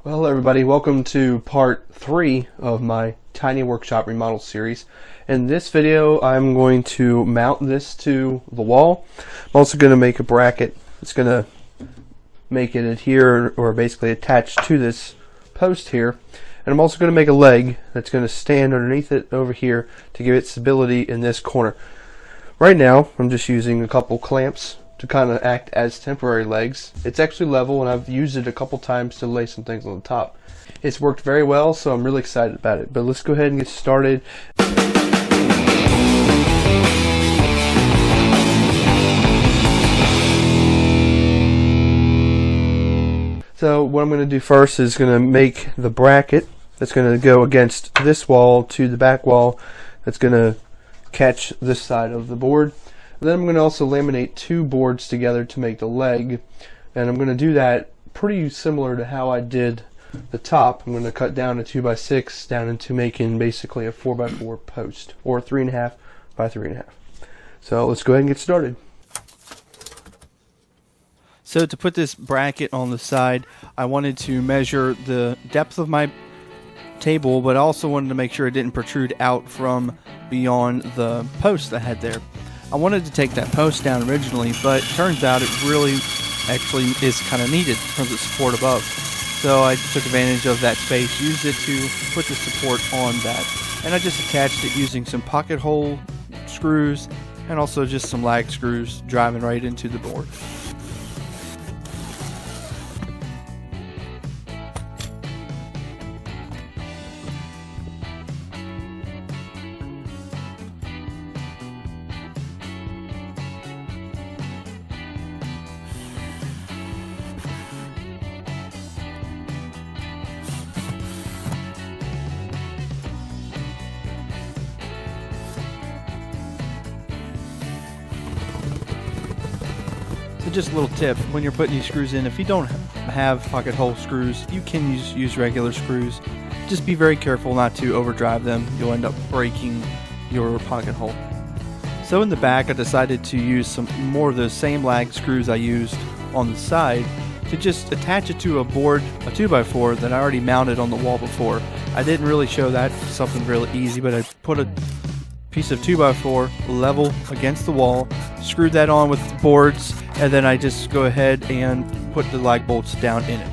Well, everybody, welcome to part 3 of my tiny workshop remodel series. In this video, I'm going to mount this to the wall. I'm also going to make a bracket. It's going to make it adhere or basically attached to this post here. And I'm also going to make a leg that's going to stand underneath it over here to give it stability in this corner. Right now, I'm just using a couple clamps to kind of act as temporary legs. It's actually level, and I've used it a couple times to lay some things on the top. It's worked very well, so I'm really excited about it. But let's go ahead and get started. So what I'm going to do first is going to make the bracket that's going to go against this wall to the back wall that's going to catch this side of the board. Then I'm going to also laminate two boards together to make the leg, and I'm going to do that pretty similar to how I did the top. I'm going to cut down a 2x6 down into making basically a 4x4 post, or 3.5 by 3.5. So let's go ahead and get started. So to put this bracket on the side, I wanted to measure the depth of my table, but I also wanted to make sure it didn't protrude out from beyond the post I had there. I wanted to take that post down originally, but it turns out it really actually is kind of needed for the support above. So I took advantage of that space, used it to put the support on that. And I just attached it using some pocket hole screws and also just some lag screws driving right into the board. So just a little tip, when you're putting these screws in, if you don't have pocket hole screws, you can use regular screws. Just be very careful not to overdrive them. You'll end up breaking your pocket hole. So in the back, I decided to use some more of the same lag screws I used on the side to just attach it to a board, a 2x4 that I already mounted on the wall before. I didn't really show that, something really easy, but I put a piece of 2x4 level against the wall, screwed that on with the boards, and then I just go ahead and put the lag bolts down in it.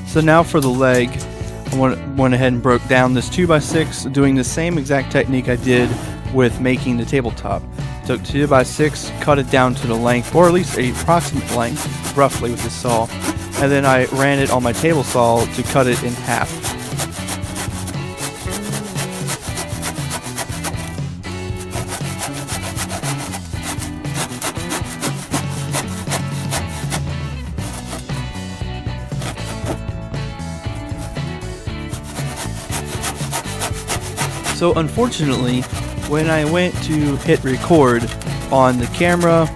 So now for the leg, I went ahead and broke down this 2x6, doing the same exact technique I did with making the tabletop. Took 2x6, cut it down to the length, or at least a approximate length, roughly with this saw, and then I ran it on my table saw to cut it in half. So unfortunately, when I went to hit record on the camera,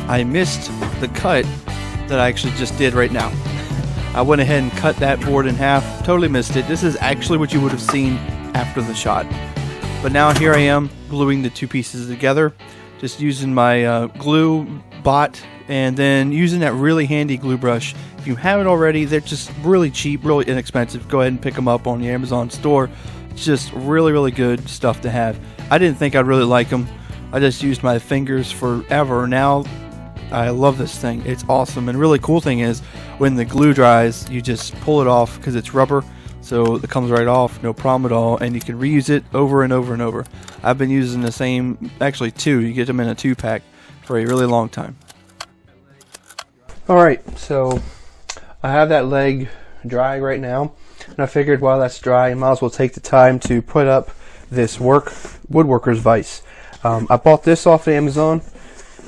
I missed the cut that I actually just did right now. I went ahead and cut that board in half, totally missed it. This is actually what you would have seen after the shot. But now here I am gluing the two pieces together, just using my glue bot and then using that really handy glue brush. If you haven't already, they're just really cheap, really inexpensive. Go ahead and pick them up on the Amazon store. It's just really good stuff to have. I didn't think I'd really like them. I just used my fingers forever. Now I love this thing. It's awesome. And really cool thing is when the glue dries, you just pull it off because it's rubber. So it comes right off, no problem at all. And you can reuse it over and over and over. I've been using the same, actually two. You get them in a 2-pack for a really long time. Alright, so I have that leg drying right now. And I figured while that's dry, I might as well take the time to put up this WoodWorker's Vise. I bought this off of Amazon,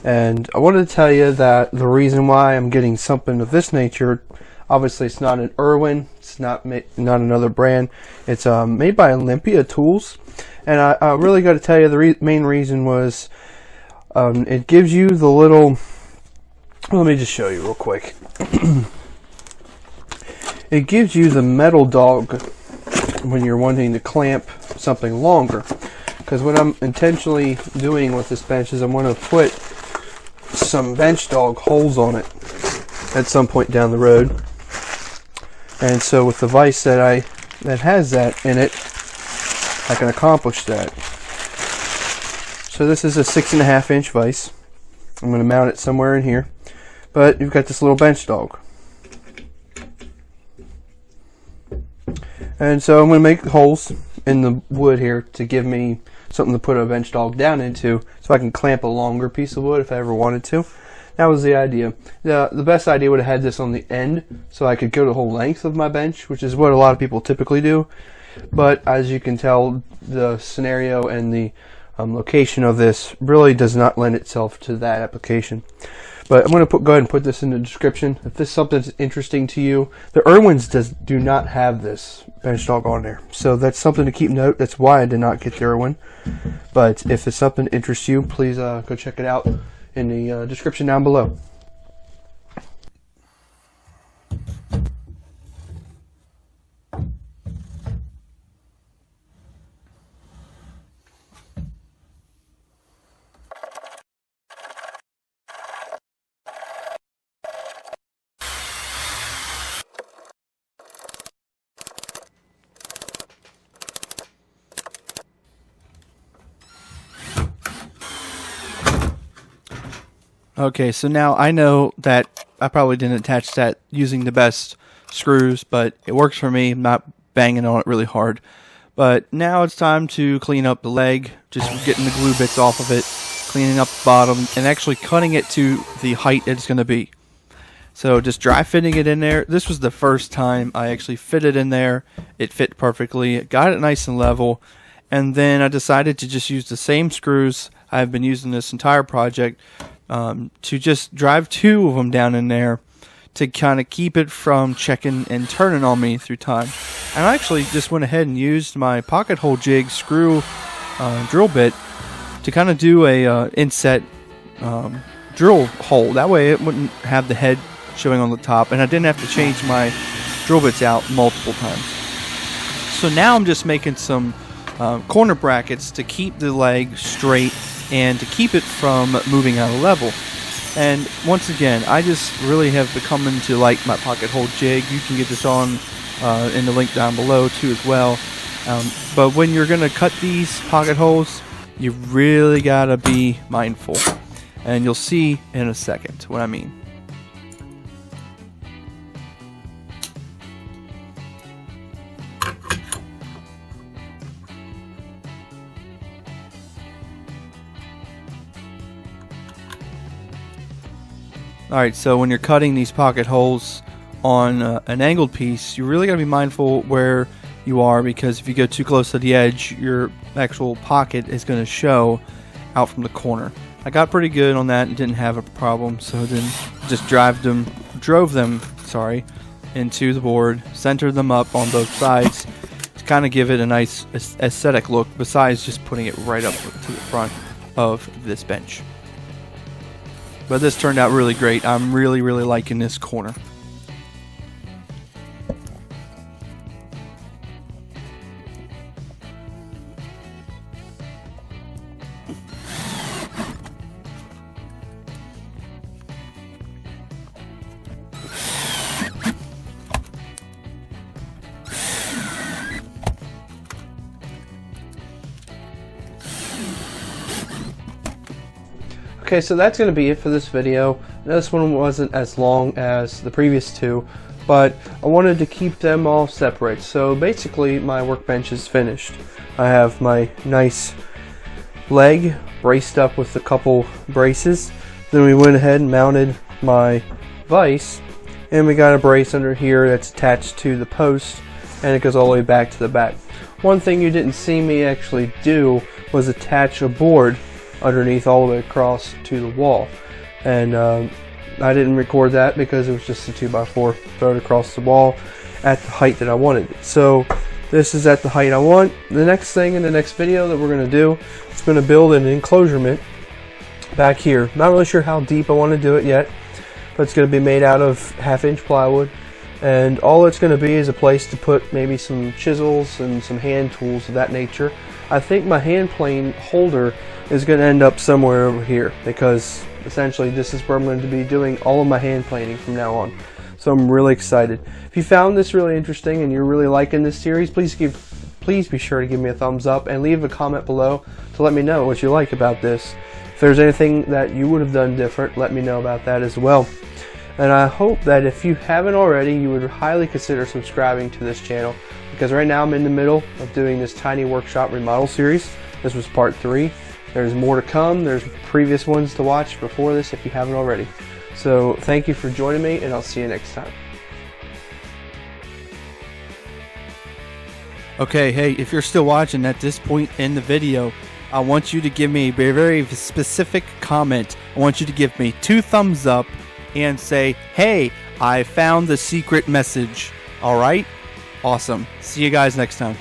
and I wanted to tell you that the reason why I'm getting something of this nature, obviously it's not an Irwin, it's not another brand, it's made by Olympia Tools, and I really got to tell you the main reason was it gives you the little, let me just show you real quick. It gives you the metal dog when you're wanting to clamp something longer. Because what I'm intentionally doing with this bench is I'm going to put some bench dog holes on it at some point down the road. And so with the vise that has that in it, I can accomplish that. So this is a 6.5 inch vise. I'm going to mount it somewhere in here. But you've got this little bench dog. And so I'm going to make holes in the wood here to give me something to put a bench dog down into, so I can clamp a longer piece of wood if I ever wanted to. That was the idea. The best idea would have had this on the end, so I could go the whole length of my bench, which is what a lot of people typically do. But as you can tell, the scenario and the location of this really does not lend itself to that application. But I'm going to go ahead and put this in the description. If this is something that's interesting to you, the Irwins do not have this bench dog on there. So that's something to keep note. That's why I did not get the Irwin. But if it's something that interests you, please go check it out in the description down below. Okay, so now I know that I probably didn't attach that using the best screws, but it works for me. I'm not banging on it really hard. But now it's time to clean up the leg, just getting the glue bits off of it, cleaning up the bottom, and actually cutting it to the height it's going to be. So just dry fitting it in there. This was the first time I actually fit it in there. It fit perfectly. Got it nice and level. And then I decided to just use the same screws I've been using this entire project, to just drive 2 of them down in there to kind of keep it from checking and turning on me through time. And I actually just went ahead and used my pocket hole jig screw drill bit to kind of do a inset drill hole. That way it wouldn't have the head showing on the top, and I didn't have to change my drill bits out multiple times. So now I'm just making some corner brackets to keep the leg straight and to keep it from moving out of level. And once again, I just really have become to like my pocket hole jig. You can get this on in the link down below too as well. But when you're going to cut these pocket holes, you really got to be mindful. And you'll see in a second what I mean. Alright, so when you're cutting these pocket holes on an angled piece, you really got to be mindful where you are, because if you go too close to the edge, your actual pocket is going to show out from the corner. I got pretty good on that and didn't have a problem, so then just drove them into the board, centered them up on both sides to kind of give it a nice aesthetic look, besides just putting it right up to the front of this bench. But this turned out really great. I'm really liking this corner. Okay, so that's going to be it for this video. This one wasn't as long as the previous 2, but I wanted to keep them all separate. So basically my workbench is finished. I have my nice leg braced up with a couple braces. Then we went ahead and mounted my vise, and we got a brace under here that's attached to the post, and it goes all the way back to the back. One thing you didn't see me actually do was attach a board underneath all the way across to the wall, and I didn't record that because it was just a 2x4 thrown across the wall at the height that I wanted. So this is at the height I want. The next thing in the next video that we're going to do is going to build an enclosure back here. Not really sure how deep I want to do it yet, but it's going to be made out of 1/2 inch plywood, And all it's going to be is a place to put maybe some chisels and some hand tools of that nature. I think my hand plane holder is going to end up somewhere over here, because essentially this is where I'm going to be doing all of my hand planing from now on. So I'm really excited. If you found this really interesting and you're really liking this series, please be sure to give me a thumbs up and leave a comment below to let me know what you like about this. If there's anything that you would have done different, let me know about that as well. And I hope that if you haven't already, you would highly consider subscribing to this channel, because right now I'm in the middle of doing this tiny workshop remodel series. This was part 3. There's more to come. There's previous ones to watch before this if you haven't already. So thank you for joining me, and I'll see you next time. Okay, hey, if you're still watching at this point in the video, I want you to give me a very specific comment. I want you to give me 2 thumbs up and say, hey, I found the secret message. All right? Awesome. See you guys next time.